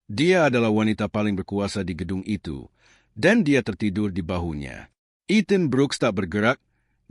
Dia adalah wanita paling berkuasa di gedung itu, dan dia tertidur di bahunya. Ethan Brooks tak bergerak,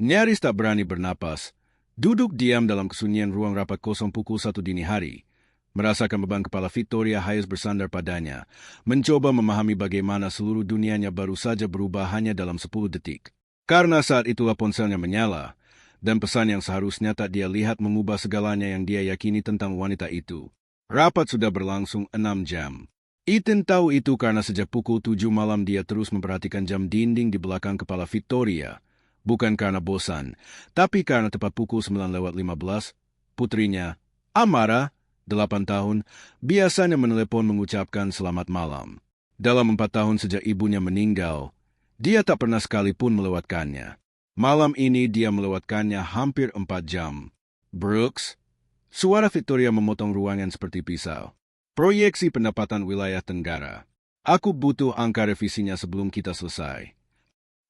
nyaris tak berani bernapas, duduk diam dalam kesunyian ruang rapat kosong pukul 1 dini hari, merasakan beban kepala Victoria Hayes bersandar padanya, mencoba memahami bagaimana seluruh dunianya baru saja berubah hanya dalam 10 detik. Karena saat itulah ponselnya menyala, dan pesan yang seharusnya tak dia lihat mengubah segalanya yang dia yakini tentang wanita itu. Rapat sudah berlangsung 6 jam. Ethan tahu itu karena sejak pukul 7 malam dia terus memperhatikan jam dinding di belakang kepala Victoria. Bukan karena bosan, tapi karena tepat pukul 9:15, putrinya, Amara, 8 tahun, biasanya menelepon mengucapkan selamat malam. Dalam 4 tahun sejak ibunya meninggal, dia tak pernah sekalipun melewatkannya. Malam ini dia melewatkannya hampir 4 jam. Brooks, suara Victoria memotong ruangan seperti pisau. Proyeksi pendapatan wilayah Tenggara. Aku butuh angka revisinya sebelum kita selesai.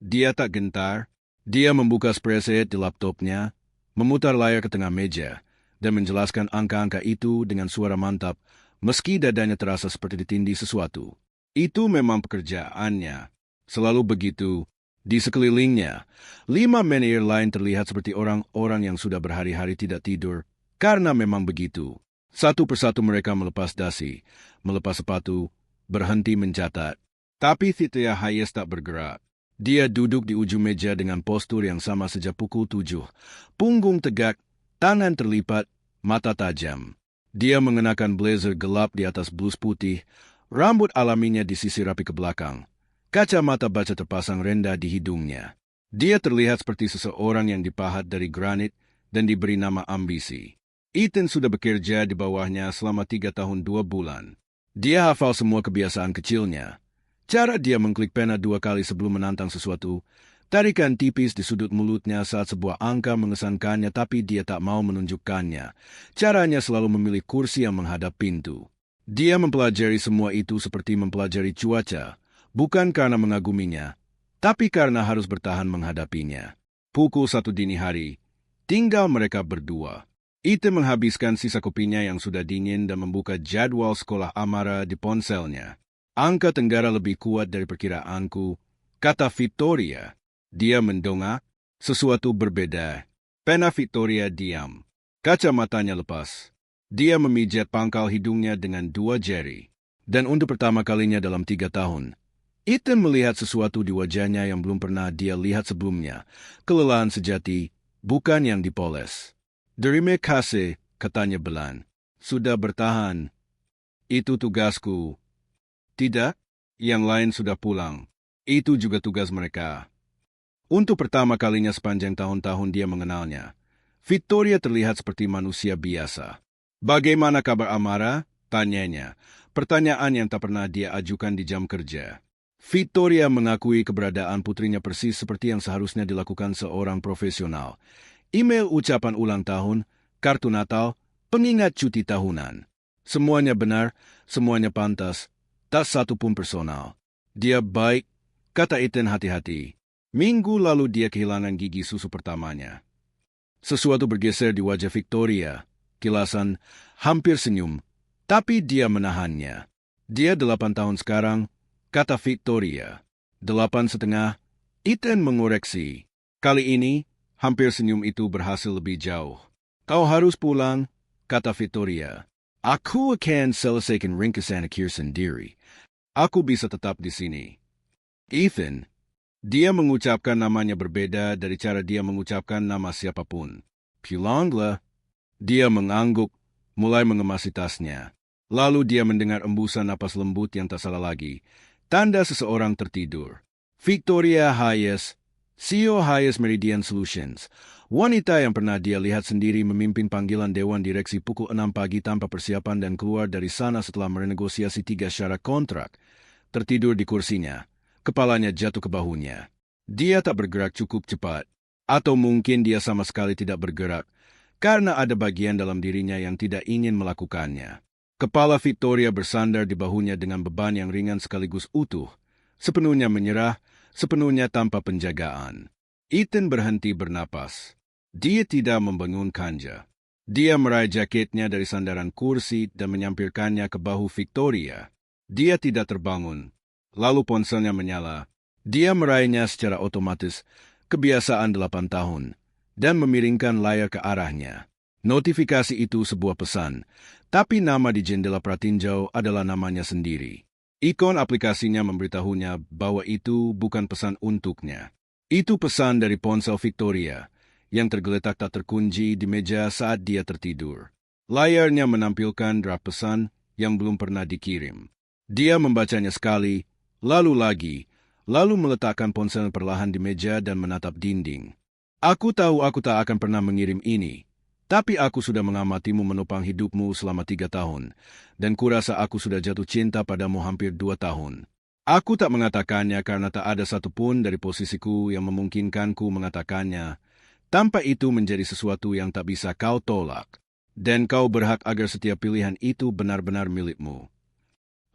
Dia tak gentar. Dia membuka spreadsheet di laptopnya, memutar layar ke tengah meja, dan menjelaskan angka-angka itu dengan suara mantap, meski dadanya terasa seperti ditindih sesuatu. Itu memang pekerjaannya. Selalu begitu. Di sekelilingnya, 5 manajer lain terlihat seperti orang-orang yang sudah berhari-hari tidak tidur, karena memang begitu. Satu persatu mereka melepas dasi, melepas sepatu, berhenti mencatat. Tapi Victoria Hayes tak bergerak. Dia duduk di ujung meja dengan postur yang sama sejak pukul 7. Punggung tegak, tangan terlipat, mata tajam. Dia mengenakan blazer gelap di atas blus putih, rambut alaminya disisir rapi ke belakang. Kacamata baca terpasang rendah di hidungnya. Dia terlihat seperti seseorang yang dipahat dari granit dan diberi nama ambisi. Ethan sudah bekerja di bawahnya selama 3 tahun 2 bulan. Dia hafal semua kebiasaan kecilnya. Cara dia mengklik pena 2 kali sebelum menantang sesuatu, tarikan tipis di sudut mulutnya saat sebuah angka mengesankannya tapi dia tak mau menunjukkannya. Caranya selalu memilih kursi yang menghadap pintu. Dia mempelajari semua itu seperti mempelajari cuaca, bukan karena mengaguminya, tapi karena harus bertahan menghadapinya. Pukul 1 dini hari, tinggal mereka berdua. Ethan menghabiskan sisa kopinya yang sudah dingin dan membuka jadwal sekolah Amara di ponselnya. Angka Tenggara lebih kuat dari perkiraanku, kata Victoria. Dia mendongak, sesuatu berbeda. Pena Victoria diam. Kacamatanya lepas. Dia memijat pangkal hidungnya dengan 2 jari. Dan untuk pertama kalinya dalam 3 tahun, Ethan melihat sesuatu di wajahnya yang belum pernah dia lihat sebelumnya. Kelelahan sejati, bukan yang dipoles. Terima kasih, katanya Belan. Sudah bertahan. Itu tugasku. Tidak, yang lain sudah pulang. Itu juga tugas mereka. Untuk pertama kalinya sepanjang tahun-tahun dia mengenalnya, Victoria terlihat seperti manusia biasa. Bagaimana kabar Amara? Tanyanya. Pertanyaan yang tak pernah dia ajukan di jam kerja. Victoria mengakui keberadaan putrinya persis seperti yang seharusnya dilakukan seorang profesional. Email ucapan ulang tahun, kartu Natal, pengingat cuti tahunan. Semuanya benar, semuanya pantas, tak satu pun personal. Dia baik, kata Ethan hati-hati. Minggu lalu dia kehilangan gigi susu pertamanya. Sesuatu bergeser di wajah Victoria, kilasan, hampir senyum, tapi dia menahannya. Dia 8 tahun sekarang, kata Victoria. 8,5, Ethan mengoreksi. Kali ini, hampir senyum itu berhasil lebih jauh. Kau harus pulang, kata Victoria. Aku akan selesaikan ringkasan akhir sendiri. Aku bisa tetap di sini. Ethan, dia mengucapkan namanya berbeda dari cara dia mengucapkan nama siapapun. Pulanglah. Dia mengangguk, mulai mengemasi tasnya. Lalu dia mendengar embusan napas lembut yang tak salah lagi. Tanda seseorang tertidur. Victoria Hayes, CEO Hayes Meridian Solutions, wanita yang pernah dia lihat sendiri memimpin panggilan Dewan Direksi pukul 6 pagi tanpa persiapan dan keluar dari sana setelah merenegosiasi 3 syarat kontrak, tertidur di kursinya, kepalanya jatuh ke bahunya. Dia tak bergerak cukup cepat, atau mungkin dia sama sekali tidak bergerak, karena ada bagian dalam dirinya yang tidak ingin melakukannya. Kepala Victoria bersandar di bahunya dengan beban yang ringan sekaligus utuh, sepenuhnya menyerah, sepenuhnya tanpa penjagaan. Ethan berhenti bernapas. Dia tidak membangunkannya. Dia meraih jaketnya dari sandaran kursi dan menyampirkannya ke bahu Victoria. Dia tidak terbangun. Lalu ponselnya menyala. Dia meraihnya secara otomatis, kebiasaan 8 tahun, dan memiringkan layar ke arahnya. Notifikasi itu sebuah pesan, tapi nama di jendela pratinjau adalah namanya sendiri. Ikon aplikasinya memberitahunya bahwa itu bukan pesan untuknya. Itu pesan dari ponsel Victoria, yang tergeletak tak terkunci di meja saat dia tertidur. Layarnya menampilkan draft pesan yang belum pernah dikirim. Dia membacanya sekali, lalu lagi, lalu meletakkan ponsel perlahan di meja dan menatap dinding. Aku tahu aku tak akan pernah mengirim ini, tapi aku sudah mengamatimu menopang hidupmu selama 3 tahun, dan kurasa aku sudah jatuh cinta padamu hampir 2 tahun. Aku tak mengatakannya karena tak ada satupun dari posisiku yang memungkinkanku mengatakannya. Tanpa itu menjadi sesuatu yang tak bisa kau tolak, dan kau berhak agar setiap pilihan itu benar-benar milikmu.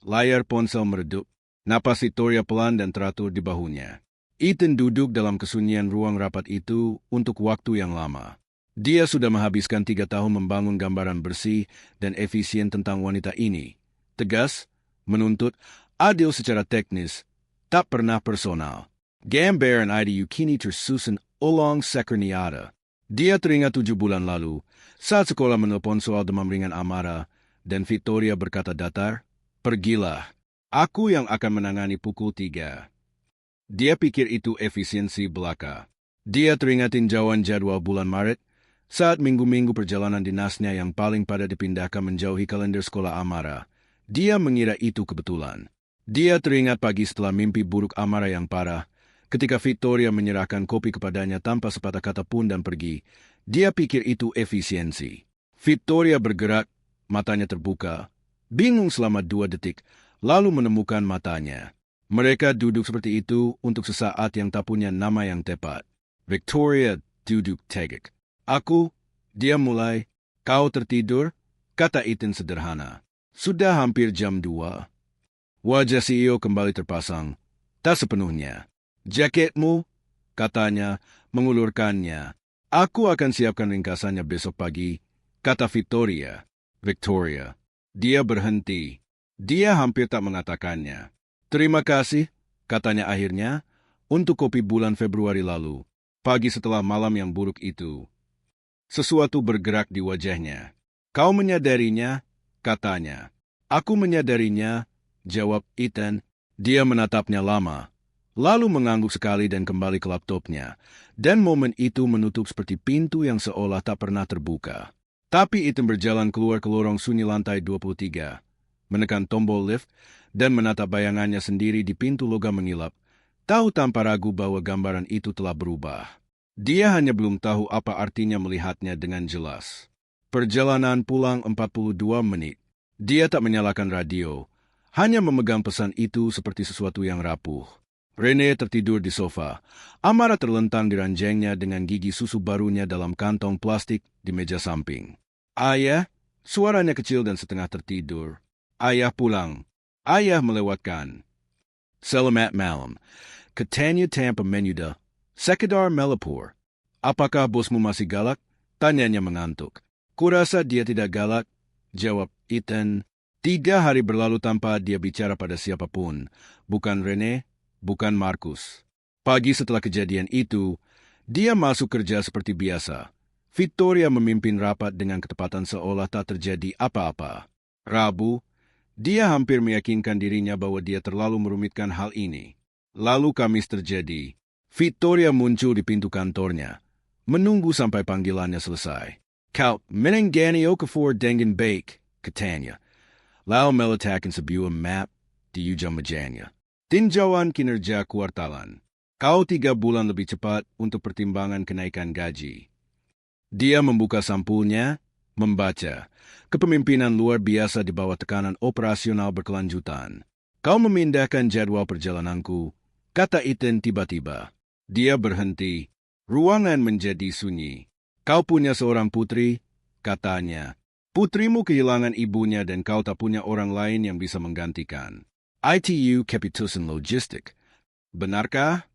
Layar ponsel meredup, napas Victoria pelan dan teratur di bahunya. Ethan duduk dalam kesunyian ruang rapat itu untuk waktu yang lama. Dia sudah menghabiskan 3 tahun membangun gambaran bersih dan efisien tentang wanita ini. Tegas, menuntut, adil secara teknis, tak pernah personal. Gambaran itu kini tersusun ulang sekerniada. Dia teringat 7 bulan lalu, saat sekolah menelpon soal demam ringan Amara, dan Victoria berkata datar, "Pergilah, aku yang akan menangani pukul 3. Dia pikir itu efisiensi belaka. Dia teringat tinjauan jadwal bulan Maret, saat minggu-minggu perjalanan dinasnya yang paling pada dipindahkan menjauhi kalender sekolah Amara. Dia mengira itu kebetulan. Dia teringat pagi setelah mimpi buruk Amara yang parah, ketika Victoria menyerahkan kopi kepadanya tanpa sepatah kata pun dan pergi. Dia pikir itu efisiensi. Victoria bergerak, matanya terbuka, bingung selama 2 detik, lalu menemukan matanya. Mereka duduk seperti itu untuk sesaat yang tak punya nama yang tepat. Victoria duduk tegak. "Aku," dia mulai. "Kau tertidur?" kata Ethan sederhana. "Sudah hampir jam 2. Wajah CEO kembali terpasang. "Tak sepenuhnya. Jaketmu," katanya, mengulurkannya. "Aku akan siapkan ringkasannya besok pagi," kata Victoria. "Victoria." Dia berhenti. Dia hampir tak mengatakannya. "Terima kasih," katanya akhirnya, "untuk kopi bulan Februari lalu, pagi setelah malam yang buruk itu." Sesuatu bergerak di wajahnya. "Kau menyadarinya?" katanya. "Aku menyadarinya," jawab Ethan. Dia menatapnya lama, lalu mengangguk sekali dan kembali ke laptopnya. Dan momen itu menutup seperti pintu yang seolah tak pernah terbuka. Tapi Ethan berjalan keluar ke lorong sunyi lantai 23, menekan tombol lift, dan menatap bayangannya sendiri di pintu logam mengilap, tahu tanpa ragu bahwa gambaran itu telah berubah. Dia hanya belum tahu apa artinya melihatnya dengan jelas. Perjalanan pulang 42 menit. Dia tak menyalakan radio, hanya memegang pesan itu seperti sesuatu yang rapuh. Rene tertidur di sofa. Amara terlentang di ranjangnya dengan gigi susu barunya dalam kantong plastik di meja samping. "Ayah," suaranya kecil dan setengah tertidur. "Ayah pulang. Ayah melewatkan." "Selamat malam. Katanya tanpa menyudah. Sekedar melapor." "Apakah bosmu masih galak?" tanyanya mengantuk. "Kurasa dia tidak galak," jawab Ethan. 3 hari berlalu tanpa dia bicara pada siapapun. Bukan Rene, bukan Markus. Pagi setelah kejadian itu, dia masuk kerja seperti biasa. Victoria memimpin rapat dengan ketepatan seolah tak terjadi apa-apa. Rabu, dia hampir meyakinkan dirinya bahwa dia terlalu merumitkan hal ini. Lalu Kamis terjadi. Victoria muncul di pintu kantornya, menunggu sampai panggilannya selesai. "Kau menenggani Okafor dengan baik," katanya. Lalu meletakkan sebuah map di ujung mejanya. "Tinjauan kinerja kuartalan. Kau 3 bulan lebih cepat untuk pertimbangan kenaikan gaji." Dia membuka sampulnya, membaca. "Kepemimpinan luar biasa di bawah tekanan operasional berkelanjutan. Kau memindahkan jadwal perjalananku," kata Ethan tiba-tiba. Dia berhenti. Ruangan menjadi sunyi. "Kau punya seorang putri," katanya. "Putrimu kehilangan ibunya dan kau tak punya orang lain yang bisa menggantikan. Itu keputusan logistik. Benarkah?"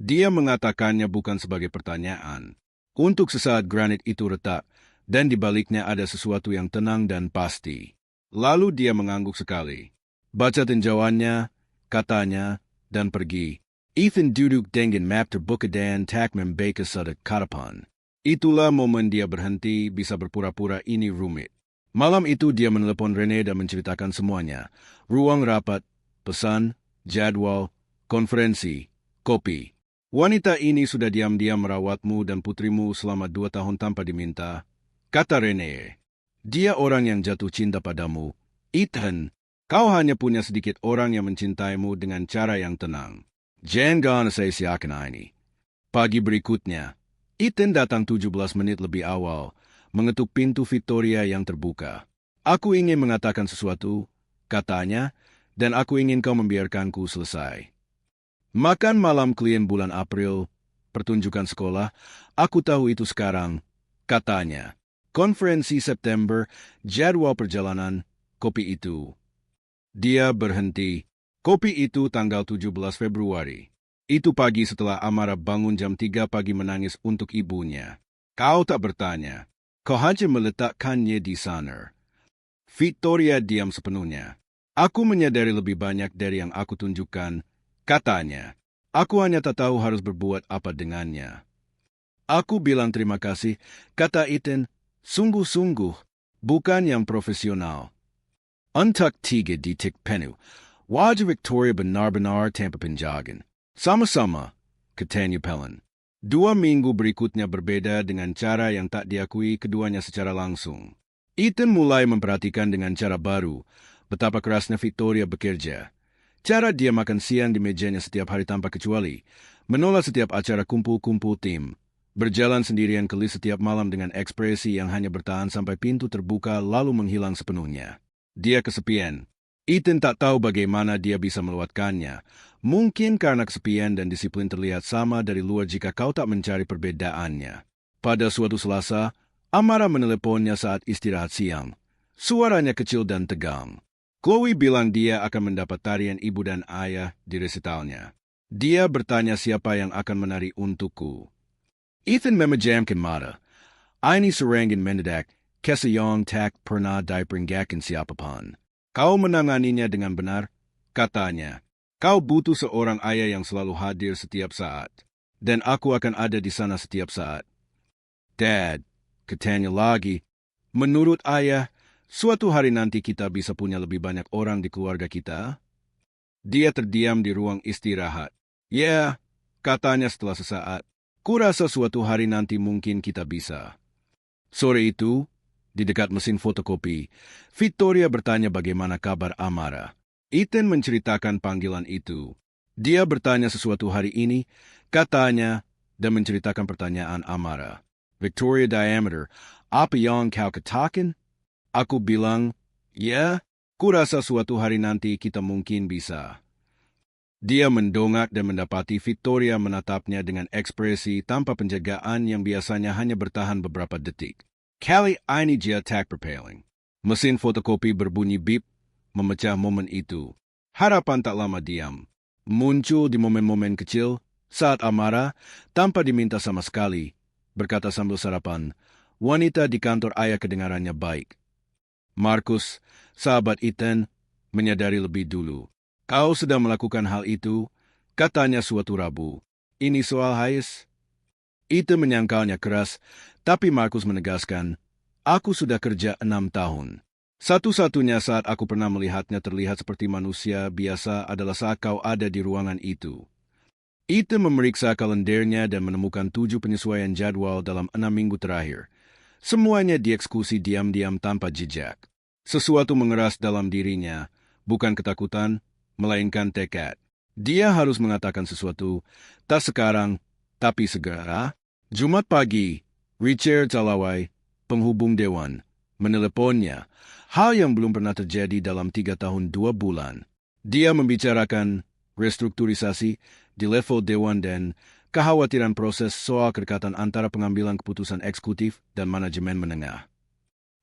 Dia mengatakannya bukan sebagai pertanyaan. Untuk sesaat granit itu retak, dan di baliknya ada sesuatu yang tenang dan pasti. Lalu dia mengangguk sekali. Baca tinjauannya, katanya, dan pergi. Ethan duduk dengan map terbuka dan tak membaca satu kata pun. Itulah momen dia berhenti, bisa berpura-pura ini rumit. Malam itu dia menelepon Rene dan menceritakan semuanya. Ruang rapat, pesan, jadwal, konferensi, kopi. Wanita ini sudah diam-diam merawatmu dan putrimu selama 2 tahun tanpa diminta, kata Rene. Dia orang yang jatuh cinta padamu. Ethan, kau hanya punya sedikit orang yang mencintaimu dengan cara yang tenang. Jangan sia-siakan ini. Pagi berikutnya, Ethan datang 17 menit lebih awal, mengetuk pintu Victoria yang terbuka. Aku ingin mengatakan sesuatu, katanya, dan aku ingin kau membiarkanku selesai. Makan malam klien bulan April, pertunjukan sekolah, aku tahu itu sekarang, katanya. Konferensi September, jadwal perjalanan, kopi itu. Dia berhenti. Kopi itu tanggal 17 Februari. Itu pagi setelah Amara bangun jam 3 pagi menangis untuk ibunya. Kau tak bertanya. Kau hanya meletakkannya di sana. Victoria diam sepenuhnya. Aku menyadari lebih banyak dari yang aku tunjukkan, katanya. Aku hanya tak tahu harus berbuat apa dengannya. Aku bilang terima kasih, kata Ethan, sungguh-sungguh, bukan yang profesional. Untak 3 detik penuh. Wajah Victoria benar-benar tanpa penjagaan. Sama-sama, katanya pelan. 2 minggu berikutnya berbeda dengan cara yang tak diakui keduanya secara langsung. Ethan mulai memperhatikan dengan cara baru betapa kerasnya Victoria bekerja. Cara dia makan siang di mejanya setiap hari tanpa kecuali, menolak setiap acara kumpul-kumpul tim, berjalan sendirian ke lift setiap malam dengan ekspresi yang hanya bertahan sampai pintu terbuka lalu menghilang sepenuhnya. Dia kesepian. Ethan tak tahu bagaimana dia bisa meluatkannya. Mungkin karena kesepian dan disiplin terlihat sama dari luar jika kau tak mencari perbedaannya. Pada suatu Selasa, Amara meneleponnya saat istirahat siang. Suaranya kecil dan tegang. Chloe bilang dia akan mendapat tarian ibu dan ayah di resitalnya. Dia bertanya siapa yang akan menari untukku. Ethan memejamkan mata. Ini serangin mendadak, kesayang tak pernah diperinggatkan siapapun. Kau menanganinya dengan benar, katanya. Kau butuh seorang ayah yang selalu hadir setiap saat. Dan aku akan ada di sana setiap saat. Dad, katanya lagi, menurut ayah, suatu hari nanti kita bisa punya lebih banyak orang di keluarga kita. Dia terdiam di ruang istirahat. Ya, katanya setelah sesaat. Kurasa suatu hari nanti mungkin kita bisa. Sore itu, di dekat mesin fotokopi, Victoria bertanya bagaimana kabar Amara. Ethan menceritakan panggilan itu. Dia bertanya sesuatu hari ini, katanya, dan menceritakan pertanyaan Amara. Victoria diameter, apa yang kau katakan? Aku bilang, ya, kurasa suatu hari nanti kita mungkin bisa. Dia mendongak dan mendapati Victoria menatapnya dengan ekspresi tanpa penjagaan yang biasanya hanya bertahan beberapa detik. Kali ini dia tak berpaling. Mesin fotokopi berbunyi bip, memecah momen itu. Harapan tak lama diam. Muncul di momen-momen kecil, saat Amara, tanpa diminta sama sekali, berkata sambil sarapan, wanita di kantor ayah kedengarannya baik. Markus, sahabat Ethan, menyadari lebih dulu. Kau sedang melakukan hal itu, katanya suatu Rabu. Ini soal Hayes? Ethan menyangkalnya keras, tapi Markus menegaskan, aku sudah kerja 6 tahun. Satu-satunya saat aku pernah melihatnya terlihat seperti manusia biasa adalah saat kau ada di ruangan itu. Ethan memeriksa kalendernya dan menemukan 7 penyesuaian jadwal dalam 6 minggu terakhir. Semuanya dieksekusi diam-diam tanpa jejak. Sesuatu mengeras dalam dirinya, bukan ketakutan, melainkan tekad. Dia harus mengatakan sesuatu, tak sekarang, tapi segera. Jumat pagi, Richard Talawai, penghubung Dewan, meneleponnya, hal yang belum pernah terjadi dalam 3 tahun 2 bulan. Dia membicarakan restrukturisasi di level Dewan dan kekhawatiran proses soal kedekatan antara pengambilan keputusan eksekutif dan manajemen menengah.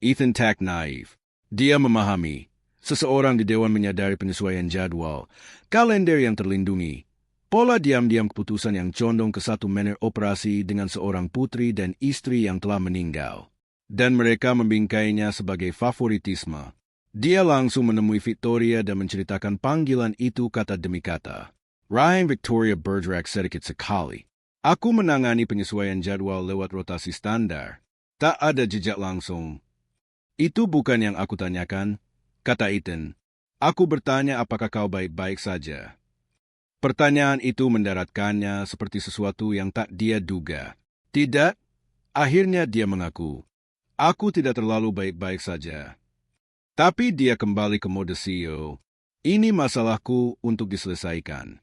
Ethan tak naif. Dia memahami, seseorang di Dewan menyadari penyesuaian jadwal, kalender yang terlindungi, pola diam-diam keputusan yang condong ke satu manner operasi dengan seorang putri dan istri yang telah meninggal. Dan mereka membingkainya sebagai favoritisme. Dia langsung menemui Victoria dan menceritakan panggilan itu kata demi kata. Rahim Victoria bergerak sedikit sekali. Aku menangani penyesuaian jadwal lewat rotasi standar. Tak ada jejak langsung. Itu bukan yang aku tanyakan, kata Ethan. Aku bertanya apakah kau baik-baik saja. Pertanyaan itu mendaratkannya seperti sesuatu yang tak dia duga. Tidak, akhirnya dia mengaku. Aku tidak terlalu baik-baik saja. Tapi dia kembali ke mode CEO. Ini masalahku untuk diselesaikan.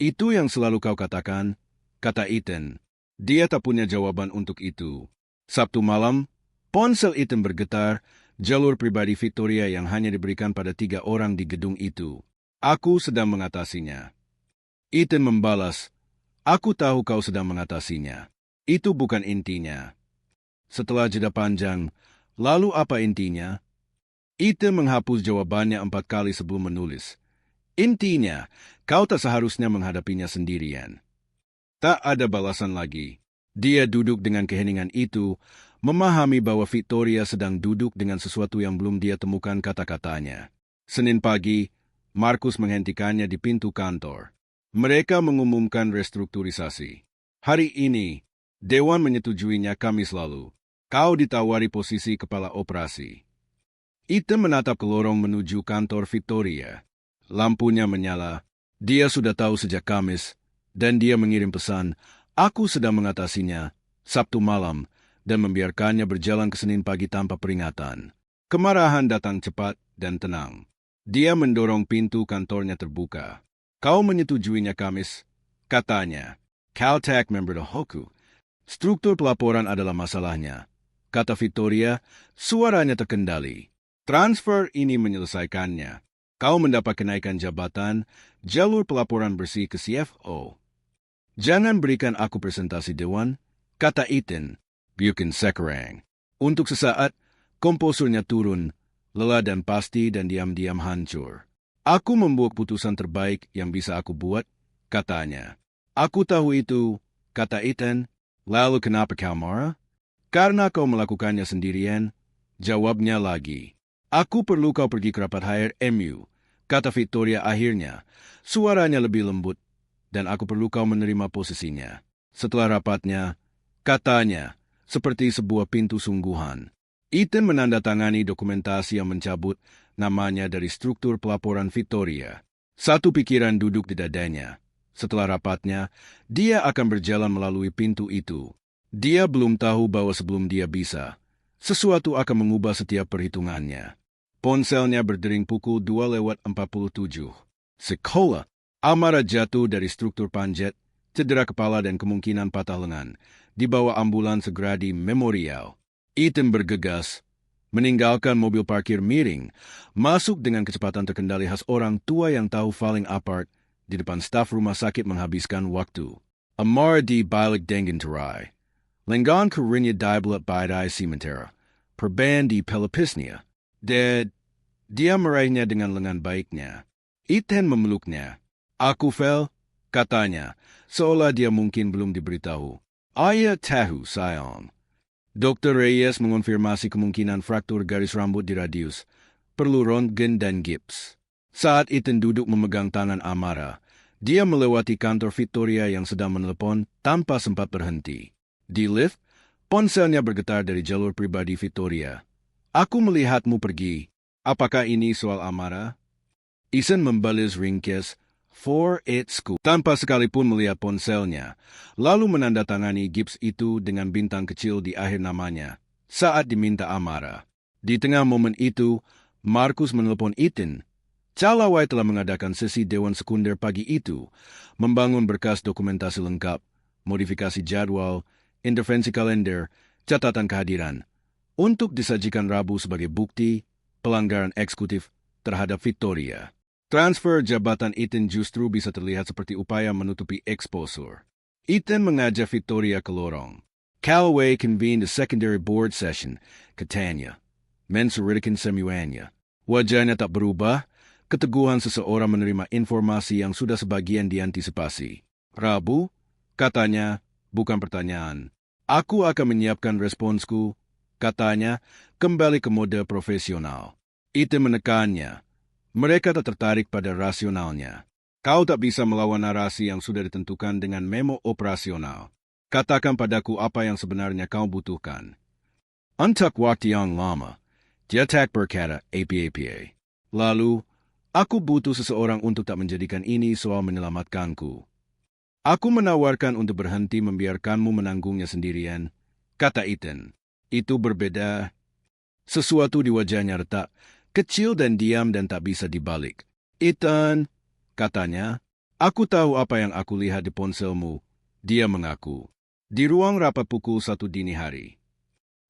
Itu yang selalu kau katakan, kata Ethan. Dia tak punya jawaban untuk itu. Sabtu malam, ponsel Ethan bergetar, jalur pribadi Victoria yang hanya diberikan pada 3 orang di gedung itu. Aku sedang mengatasinya. Ethan membalas, aku tahu kau sedang mengatasinya. Itu bukan intinya. Setelah jeda panjang, lalu apa intinya? Ethan menghapus jawabannya 4 kali sebelum menulis. Intinya, kau tak seharusnya menghadapinya sendirian. Tak ada balasan lagi. Dia duduk dengan keheningan itu, memahami bahwa Victoria sedang duduk dengan sesuatu yang belum dia temukan kata-katanya. Senin pagi, Markus menghentikannya di pintu kantor. Mereka mengumumkan restrukturisasi. Hari ini, Dewan menyetujuinya Kamis lalu. Kau ditawari posisi kepala operasi. Ethan menatap ke lorong menuju kantor Victoria. Lampunya menyala. Dia sudah tahu sejak Kamis, dan dia mengirim pesan, aku sedang mengatasinya, Sabtu malam, dan membiarkannya berjalan ke Senin pagi tanpa peringatan. Kemarahan datang cepat dan tenang. Dia mendorong pintu kantornya terbuka. Kau menyetujuinya Kamis, katanya. Caltech member Hoku. Struktur pelaporan adalah masalahnya, kata Victoria, suaranya terkendali. Transfer ini menyelesaikannya. Kau mendapat kenaikan jabatan, jalur pelaporan bersih ke CFO. Jangan berikan aku presentasi Dewan, kata Ethan, biukin sekarang. Untuk sesaat, komposurnya turun, lelah dan pasti dan diam-diam hancur. Aku membuat putusan terbaik yang bisa aku buat, katanya. Aku tahu itu, kata Ethan. Lalu kenapa kau marah? Karena kau melakukannya sendirian, jawabnya lagi. Aku perlu kau pergi ke rapat HRMU, kata Victoria akhirnya. Suaranya lebih lembut, dan aku perlu kau menerima posisinya. Setelah rapatnya, katanya, seperti sebuah pintu sungguhan. Ethan menandatangani dokumentasi yang mencabut namanya dari struktur pelaporan Victoria. Satu pikiran duduk di dadanya. Setelah rapatnya, dia akan berjalan melalui pintu itu. Dia belum tahu bahwa sebelum dia bisa, sesuatu akan mengubah setiap perhitungannya. Ponselnya berdering pukul 2:47. Sekolah, amarah jatuh dari struktur panjat, cedera kepala dan kemungkinan patah lengan. Dibawa ambulans segera di Memorial. Ethan bergegas, meninggalkan mobil parkir miring, masuk dengan kecepatan terkendali khas orang tua yang tahu falling apart di depan staf rumah sakit menghabiskan waktu. Amar di balik dengan terai. Lenggan kurinya dibelat badai sementara. Perban di pelapisnya. Dia meraihnya dengan lengan baiknya. Ethan memeluknya. Aku fel, katanya, seolah dia mungkin belum diberitahu. Ayah tahu, sayang. Dr. Reyes mengonfirmasi kemungkinan fraktur garis rambut di radius. Perlu röntgen dan gips. Saat Ethan duduk memegang tangan Amara, dia melewati kantor Victoria yang sedang menelepon tanpa sempat berhenti. Di lift, ponselnya bergetar dari jalur pribadi Victoria. Aku melihatmu pergi. Apakah ini soal Amara? Ethan membalas ringkes 4-8 school tanpa sekalipun melihat ponselnya, lalu menandatangani gips itu dengan bintang kecil di akhir namanya saat diminta Amara. Di tengah momen itu, Markus menelpon Ethan. Calawai telah mengadakan sesi Dewan Sekunder pagi itu, membangun berkas dokumentasi lengkap, modifikasi jadwal, intervensi kalender, catatan kehadiran, untuk disajikan Rabu sebagai bukti pelanggaran eksekutif terhadap Victoria. Transfer jabatan Ethan justru bisa terlihat seperti upaya menutupi exposure. Ethan mengajak Victoria ke lorong. Callaway convened a secondary board session, katanya. Mensuritikan semuanya. Wajahnya tak berubah, keteguhan seseorang menerima informasi yang sudah sebagian diantisipasi. Rabu, katanya, bukan pertanyaan. Aku akan menyiapkan responsku, katanya, kembali ke mode profesional. Ethan menekannya. Mereka tak tertarik pada rasionalnya. Kau tak bisa melawan narasi yang sudah ditentukan dengan memo operasional. Katakan padaku apa yang sebenarnya kau butuhkan. Untuk waktu yang lama, dia tak berkata apa-apa. Lalu, aku butuh seseorang untuk tak menjadikan ini soal menyelamatkanku. Aku menawarkan untuk berhenti membiarkanmu menanggungnya sendirian, kata Ethan. Itu berbeda. Sesuatu di wajahnya retak, kecil dan diam dan tak bisa dibalik. Ethan, katanya, aku tahu apa yang aku lihat di ponselmu. Dia mengaku. Di ruang rapat pukul 1 dini hari.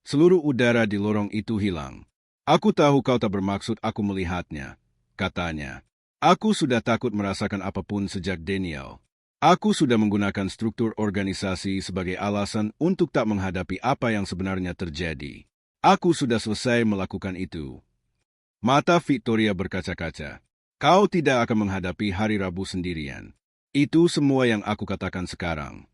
Seluruh udara di lorong itu hilang. Aku tahu kau tak bermaksud aku melihatnya, katanya. Aku sudah takut merasakan apapun sejak Daniel. Aku sudah menggunakan struktur organisasi sebagai alasan untuk tak menghadapi apa yang sebenarnya terjadi. Aku sudah selesai melakukan itu. Mata Victoria berkaca-kaca. Kau tidak akan menghadapi hari Rabu sendirian. Itu semua yang aku katakan sekarang.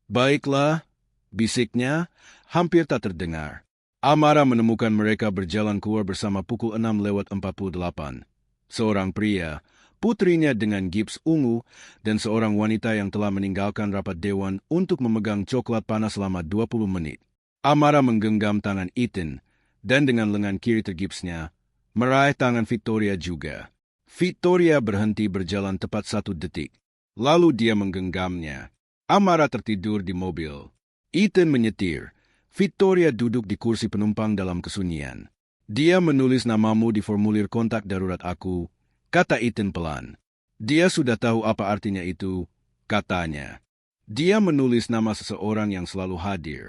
Baiklah, bisiknya hampir tak terdengar. Amara menemukan mereka berjalan keluar bersama pukul 6:48. Seorang pria, putrinya dengan gips ungu, dan seorang wanita yang telah meninggalkan rapat dewan untuk memegang coklat panas selama 20 menit. Amara menggenggam tangan Ethan, dan dengan lengan kiri tergipsnya, meraih tangan Victoria juga. Victoria berhenti berjalan tepat 1 detik. Lalu dia menggenggamnya. Amara tertidur di mobil. Ethan menyetir. Victoria duduk di kursi penumpang dalam kesunyian. Dia menulis namamu di formulir kontak darurat aku, kata Ethan pelan. Dia sudah tahu apa artinya itu, katanya. Dia menulis nama seseorang yang selalu hadir.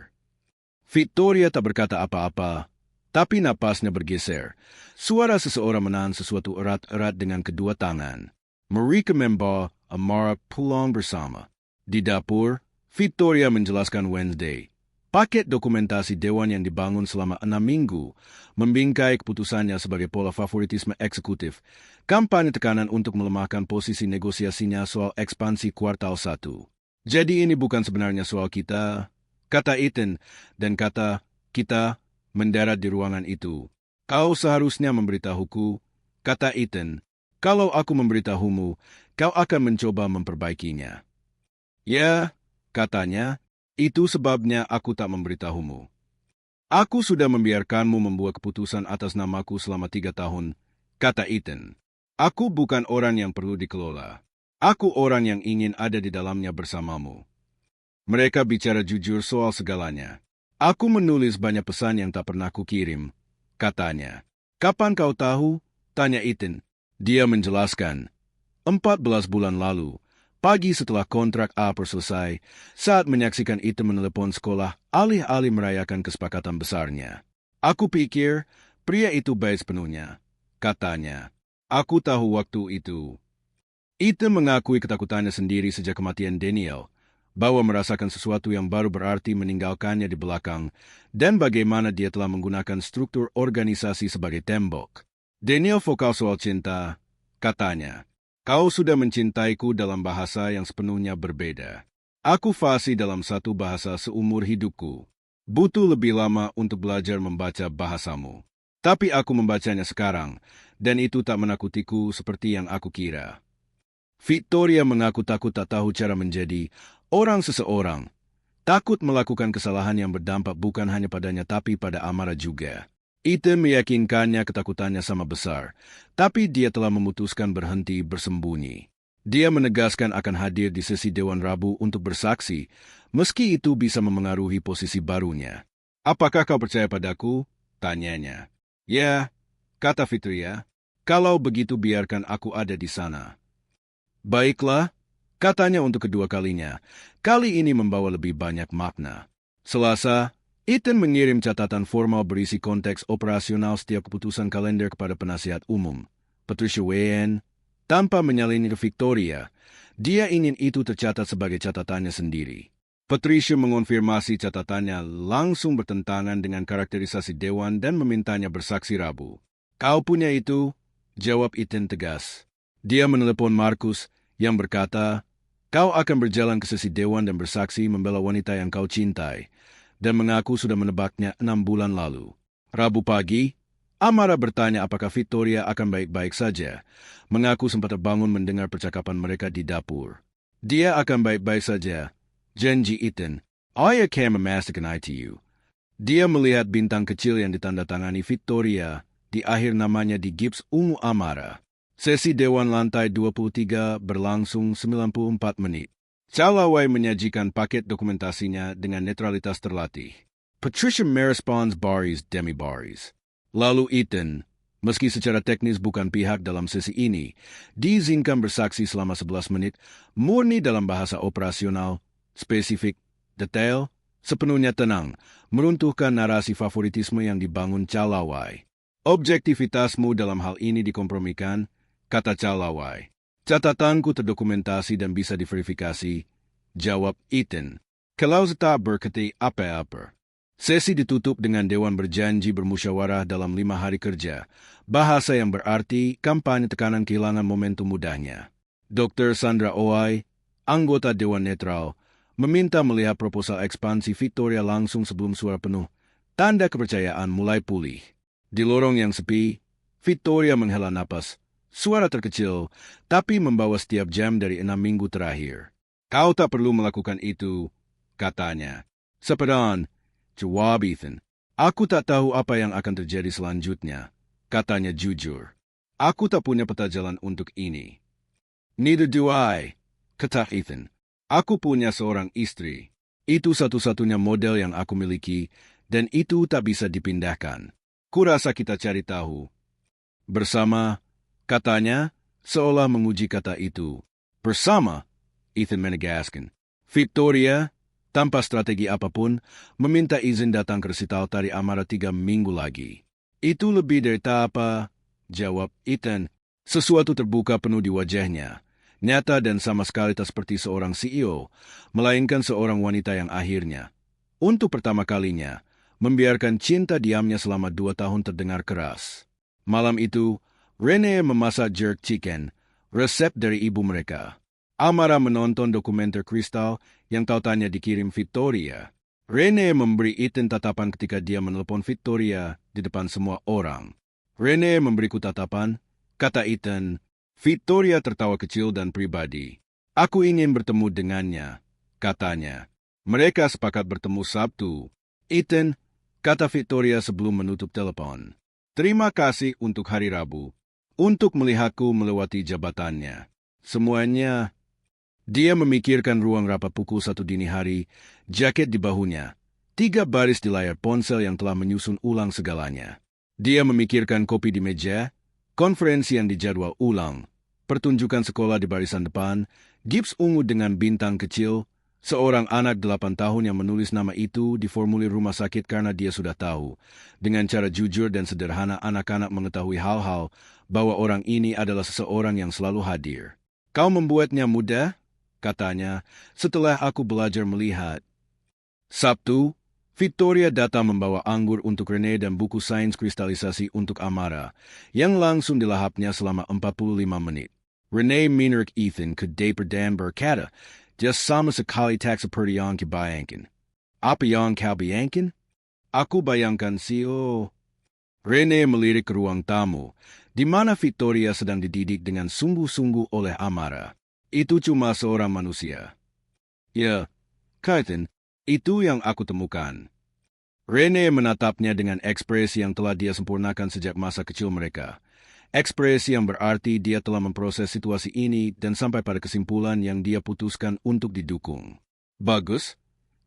Victoria tak berkata apa-apa, tapi napasnya bergeser. Suara seseorang menahan sesuatu erat-erat dengan kedua tangan. Mereka membawa Amara pulang bersama. Di dapur, Victoria menjelaskan Wednesday. Paket dokumentasi dewan yang dibangun selama 6 minggu membingkai keputusannya sebagai pola favoritisme eksekutif, kampanye tekanan untuk melemahkan posisi negosiasinya soal ekspansi kuartal 1. Jadi ini bukan sebenarnya soal kita, kata Ethan, dan kata kita mendarat di ruangan itu. Kau seharusnya memberitahuku, kata Ethan. Kalau aku memberitahumu, kau akan mencoba memperbaikinya. Ya, katanya. Itu sebabnya aku tak memberitahumu. Aku sudah membiarkanmu membuat keputusan atas namaku selama 3 tahun, kata Ethan. Aku bukan orang yang perlu dikelola. Aku orang yang ingin ada di dalamnya bersamamu. Mereka bicara jujur soal segalanya. Aku menulis banyak pesan yang tak pernah kukirim, katanya. Kapan kau tahu? Tanya Ethan. Dia menjelaskan. 14 bulan lalu. Pagi setelah kontrak A selesai, saat menyaksikan itu menelepon sekolah, alih-alih merayakan kesepakatan besarnya. Aku pikir, pria itu baik sepenuhnya, katanya. Aku tahu waktu itu. Ethan mengakui ketakutannya sendiri sejak kematian Daniel, bahwa merasakan sesuatu yang baru berarti meninggalkannya di belakang, dan bagaimana dia telah menggunakan struktur organisasi sebagai tembok. Daniel vokal soal cinta, katanya. Kau sudah mencintaiku dalam bahasa yang sepenuhnya berbeda. Aku fasih dalam satu bahasa seumur hidupku. Butuh lebih lama untuk belajar membaca bahasamu. Tapi aku membacanya sekarang, dan itu tak menakutiku seperti yang aku kira. Victoria mengaku takut tak tahu cara menjadi orang seseorang. Takut melakukan kesalahan yang berdampak bukan hanya padanya tapi pada Amara juga. Ethan meyakinkannya ketakutannya sama besar, tapi dia telah memutuskan berhenti bersembunyi. Dia menegaskan akan hadir di sesi Dewan Rabu untuk bersaksi, meski itu bisa memengaruhi posisi barunya. Apakah kau percaya padaku? Tanyanya. Ya, kata Victoria. Kalau begitu biarkan aku ada di sana. Baiklah, katanya untuk kedua kalinya. Kali ini membawa lebih banyak makna. Selasa, Ethan mengirim catatan formal berisi konteks operasional setiap keputusan kalender kepada penasihat umum, Patricia Wayne, tanpa menyalin Victoria. Dia ingin itu tercatat sebagai catatannya sendiri. Patricia mengonfirmasi catatannya langsung bertentangan dengan karakterisasi dewan dan memintanya bersaksi Rabu. Kau punya itu? Jawab Ethan tegas. Dia menelepon Markus yang berkata, kau akan berjalan ke sesi dewan dan bersaksi membela wanita yang kau cintai, dan mengaku sudah menebaknya 6 bulan lalu. Rabu pagi, Amara bertanya apakah Victoria akan baik-baik saja, mengaku sempat terbangun mendengar percakapan mereka di dapur. Dia akan baik-baik saja, janji Ethan. I can memastikan ITU. Dia melihat bintang kecil yang ditandatangani Victoria di akhir namanya di gips ungu Amara. Sesi Dewan Lantai 23 berlangsung 94 menit. Calaway menyajikan paket dokumentasinya dengan netralitas terlatih. Patricia merespons baris demi baris. Lalu Ethan, meski secara teknis bukan pihak dalam sesi ini, diizinkan bersaksi selama 11 menit, murni dalam bahasa operasional, spesifik, detail, sepenuhnya tenang, meruntuhkan narasi favoritisme yang dibangun Calaway. Objektivitasmu dalam hal ini dikompromikan, kata Calaway. Catatanku terdokumentasi dan bisa diverifikasi, jawab Ethan. Kalau tak berkati apa-apa. Sesi ditutup dengan Dewan berjanji bermusyawarah dalam 5 hari kerja, bahasa yang berarti kampanye tekanan kehilangan momentum mudahnya. Dr. Sandra Oai, anggota Dewan Netral, meminta melihat proposal ekspansi Victoria langsung sebelum suara penuh, tanda kepercayaan mulai pulih. Di lorong yang sepi, Victoria menghela napas, suara terkecil, tapi membawa setiap jam dari 6 minggu terakhir. Kau tak perlu melakukan itu, katanya. Sepedan, jawab Ethan. Aku tak tahu apa yang akan terjadi selanjutnya, katanya jujur. Aku tak punya peta jalan untuk ini. Neither do I, kata Ethan. Aku punya seorang istri. Itu satu-satunya model yang aku miliki, dan itu tak bisa dipindahkan. Kurasa kita cari tahu. Bersama, katanya, seolah menguji kata itu. Bersama, Ethan menegaskan. Victoria, tanpa strategi apapun, meminta izin datang ke resital Tari Amara 3 minggu lagi. Itu lebih dari tak apa, jawab Ethan. Sesuatu terbuka penuh di wajahnya. Nyata dan sama sekali tak seperti seorang CEO, melainkan seorang wanita yang akhirnya, untuk pertama kalinya, membiarkan cinta diamnya selama 2 tahun terdengar keras. Malam itu, Rene memasak jerk chicken, resep dari ibu mereka. Amara menonton dokumenter Kristal yang tautannya dikirim Victoria. Rene memberi Ethan tatapan ketika dia menelpon Victoria di depan semua orang. Rene memberiku tatapan, kata Ethan. Victoria tertawa kecil dan pribadi. Aku ingin bertemu dengannya, katanya. Mereka sepakat bertemu Sabtu. Ethan, kata Victoria sebelum menutup telepon. Terima kasih untuk hari Rabu, untuk melihatku melewati jabatannya. Semuanya. Dia memikirkan ruang rapat pukul 1 dini hari, jaket di bahunya, 3 baris di layar ponsel yang telah menyusun ulang segalanya. Dia memikirkan kopi di meja, konferensi yang dijadwal ulang, pertunjukan sekolah di barisan depan, gips ungu dengan bintang kecil, seorang anak 8 tahun yang menulis nama itu di formulir rumah sakit karena dia sudah tahu. Dengan cara jujur dan sederhana anak-anak mengetahui hal-hal bahwa orang ini adalah seseorang yang selalu hadir. Kau membuatnya mudah, katanya, setelah aku belajar melihat. Sabtu, Victoria datang membawa anggur untuk Rene dan buku sains kristalisasi untuk Amara, yang langsung dilahapnya selama 45 menit. Rene minurk Ethan ke Daper dan berkata, dia sama sekali tak seperti yang kebayangkan. Apa yang kau bayangkan? Aku bayangkan CEO. Rene melirik ke ruang tamu, di mana Victoria sedang dididik dengan sungguh-sungguh oleh Amara. Itu cuma seorang manusia. Ya, Ethan, itu yang aku temukan. Rene menatapnya dengan ekspresi yang telah dia sempurnakan sejak masa kecil mereka. Ekspresi yang berarti dia telah memproses situasi ini dan sampai pada kesimpulan yang dia putuskan untuk didukung. Bagus,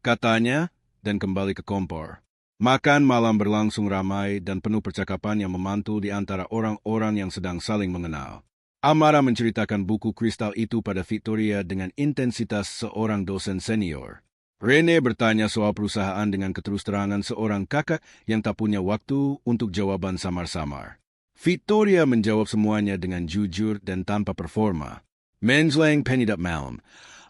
katanya, dan kembali ke kompor. Makan malam berlangsung ramai dan penuh percakapan yang memantul di antara orang-orang yang sedang saling mengenal. Amara menceritakan buku kristal itu pada Victoria dengan intensitas seorang dosen senior. Rene bertanya soal perusahaan dengan keterus-terangan seorang kakak yang tak punya waktu untuk jawaban samar-samar. Victoria menjawab semuanya dengan jujur dan tanpa performa. Menjelang penidap malam,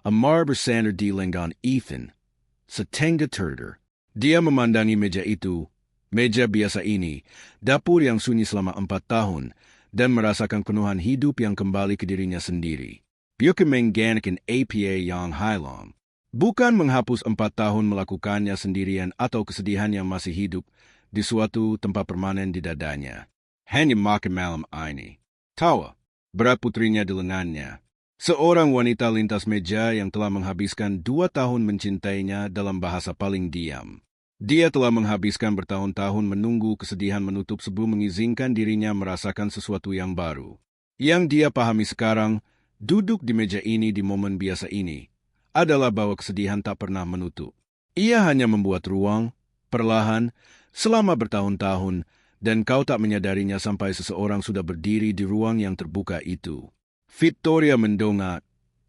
Amar bersandar di lengan Ethan. Setengah terder. Dia memandangi meja itu, meja biasa ini, dapur yang sunyi selama 4 tahun, dan merasakan penuhan hidup yang kembali ke dirinya sendiri. Dia menggandakan APA yang hilang. Bukan menghapus 4 tahun melakukannya sendirian atau kesedihan yang masih hidup di suatu tempat permanen di dadanya. hanya makan malam ini. Tawa, berat putrinya di lengannya. Seorang wanita lintas meja yang telah menghabiskan 2 tahun mencintainya dalam bahasa paling diam. Dia telah menghabiskan bertahun-tahun menunggu kesedihan menutup sebelum mengizinkan dirinya merasakan sesuatu yang baru. Yang dia pahami sekarang, duduk di meja ini di momen biasa ini, adalah bahwa kesedihan tak pernah menutup. Ia hanya membuat ruang, perlahan, selama bertahun-tahun, dan kau tak menyadarinya sampai seseorang sudah berdiri di ruang yang terbuka itu. Victoria mendongak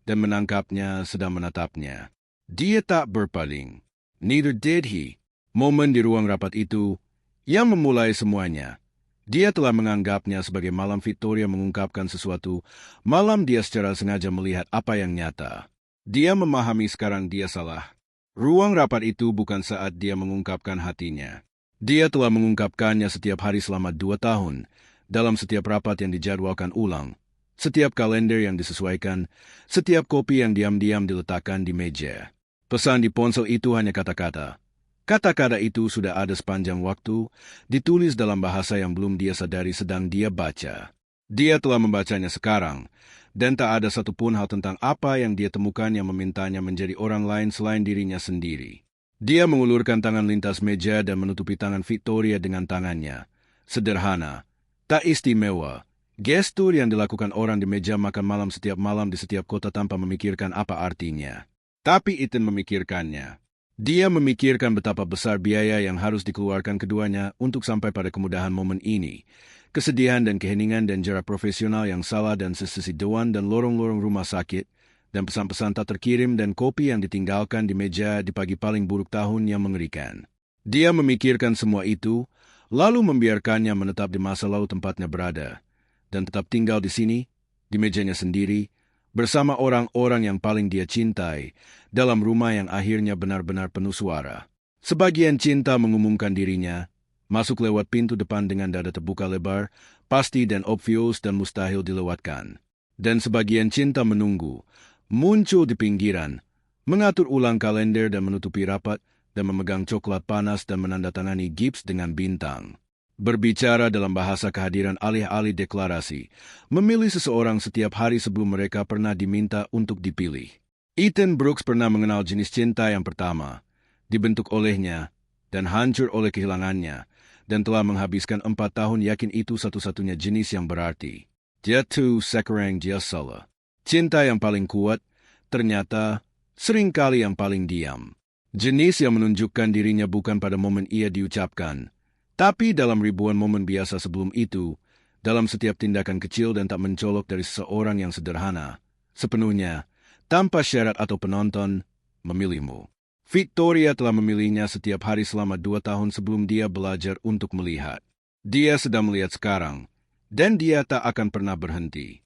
dan menangkapnya sedang menatapnya. Dia tak berpaling. Neither did he. Momen di ruang rapat itu yang memulai semuanya. Dia telah menganggapnya sebagai malam Victoria mengungkapkan sesuatu, malam dia secara sengaja melihat apa yang nyata. Dia memahami sekarang dia salah. Ruang rapat itu bukan saat dia mengungkapkan hatinya. Dia telah mengungkapkannya setiap hari selama 2 tahun, dalam setiap rapat yang dijadwalkan ulang. Setiap kalender yang disesuaikan, setiap kopi yang diam-diam diletakkan di meja. Pesan di ponsel itu hanya kata-kata. Kata-kata itu sudah ada sepanjang waktu, ditulis dalam bahasa yang belum dia sadari sedang dia baca. Dia telah membacanya sekarang, dan tak ada satupun hal tentang apa yang dia temukan yang memintanya menjadi orang lain selain dirinya sendiri. Dia mengulurkan tangan lintas meja dan menutupi tangan Victoria dengan tangannya. Sederhana, tak istimewa. Gestur yang dilakukan orang di meja makan malam setiap malam di setiap kota tanpa memikirkan apa artinya. Tapi Ethan memikirkannya. Dia memikirkan betapa besar biaya yang harus dikeluarkan keduanya untuk sampai pada kemudahan momen ini. Kesedihan dan keheningan dan jarak profesional yang salah dan sesisi dewan dan lorong-lorong rumah sakit, dan pesan-pesan tak terkirim dan kopi yang ditinggalkan di meja di pagi paling buruk tahun yang mengerikan. Dia memikirkan semua itu, lalu membiarkannya menetap di masa lalu tempatnya berada. Dan tetap tinggal di sini, di mejanya sendiri, bersama orang-orang yang paling dia cintai, dalam rumah yang akhirnya benar-benar penuh suara. Sebagian cinta mengumumkan dirinya, masuk lewat pintu depan dengan dada terbuka lebar, pasti dan obvious dan mustahil dilewatkan. Dan sebagian cinta menunggu, muncul di pinggiran, mengatur ulang kalender dan menutupi rapat, dan memegang coklat panas dan menandatangani gips dengan bintang. Berbicara dalam bahasa kehadiran alih-alih deklarasi, memilih seseorang setiap hari sebelum mereka pernah diminta untuk dipilih. Ethan Brooks pernah mengenal jenis cinta yang pertama, dibentuk olehnya, dan hancur oleh kehilangannya, dan telah menghabiskan 4 tahun yakin itu satu-satunya jenis yang berarti. Dia tuh sekarang dia salah. Cinta yang paling kuat, ternyata, seringkali yang paling diam. Jenis yang menunjukkan dirinya bukan pada momen ia diucapkan, tapi dalam ribuan momen biasa sebelum itu, dalam setiap tindakan kecil dan tak mencolok dari seseorang yang sederhana, sepenuhnya, tanpa syarat atau penonton, memilihmu. Victoria telah memilihnya setiap hari selama 2 tahun sebelum dia belajar untuk melihat. Dia sedang melihat sekarang, dan dia tak akan pernah berhenti.